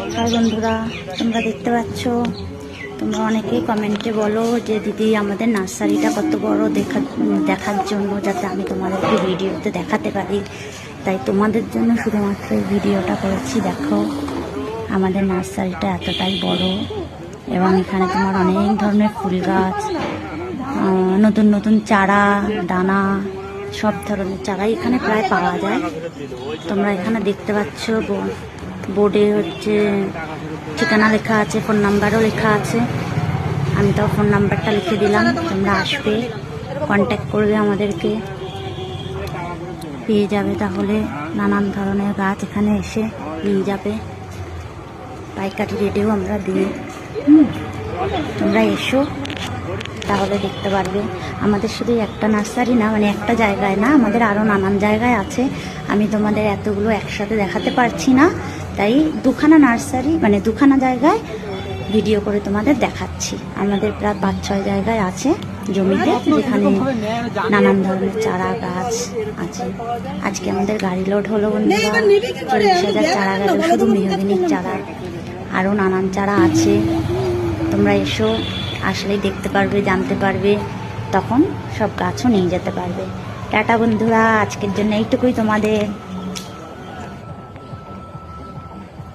আর বন্ধুরা, তোমরা দেখতে পাচ্ছ, তোমরা অনেকেই কমেন্টে বলো যে দিদি আমাদের নার্সারিটা কত বড় দেখার জন্য, যাতে আমি তোমাদেরকে ভিডিওতে দেখাতে পারি। তাই তোমাদের জন্য শুধুমাত্র এই ভিডিওটা করেছি। দেখো আমাদের নার্সারিটা এতটাই বড়, এবং এখানে তোমার অনেক ধরনের ফুল গাছ, নতুন নতুন চারা, দানা, সব ধরনের চারাই এখানে প্রায় পাওয়া যায়। তোমরা এখানে দেখতে পাচ্ছ বোর্ডে হচ্ছে ঠিকানা লেখা আছে, ফোন নাম্বারও লেখা আছে। আমি তো ফোন নাম্বারটা লিখে দিলাম, তোমরা আসবে, কন্ট্যাক্ট করবে, আমাদেরকে পেয়ে যাবে। তাহলে নানান ধরনের গাছ এখানে এসে নিয়ে যাবে, পাইকারি রেটেও আমরা দিই। তোমরা এসো, তাহলে দেখতে পারবে। আমাদের শুধু একটা নার্সারি না, মানে একটা জায়গায় না, আমাদের আরও নানান জায়গায় আছে। আমি তোমাদের এতগুলো একসাথে দেখাতে পারছি না, তাই দুখানা নার্সারি, মানে দুখানা জায়গায় ভিডিও করে তোমাদের দেখাচ্ছি। আমাদের প্রায় 5-6 জায়গায় আছে জমিতে, যেখানে নানান ধরনের চারা গাছ আছে। আজকে আমাদের গাড়ি লোড হলো বন্ধুরা, 40,000 চারা গেল শুধু মেহগিনির চারা। আরও নানান চারা আছে। তোমরা এসো, আসলেই দেখতে পারবে, জানতে পারবে, তখন সব গাছও নিয়ে যেতে পারবে। টাটা বন্ধুরা, আজকের জন্য এইটুকুই তোমাদের।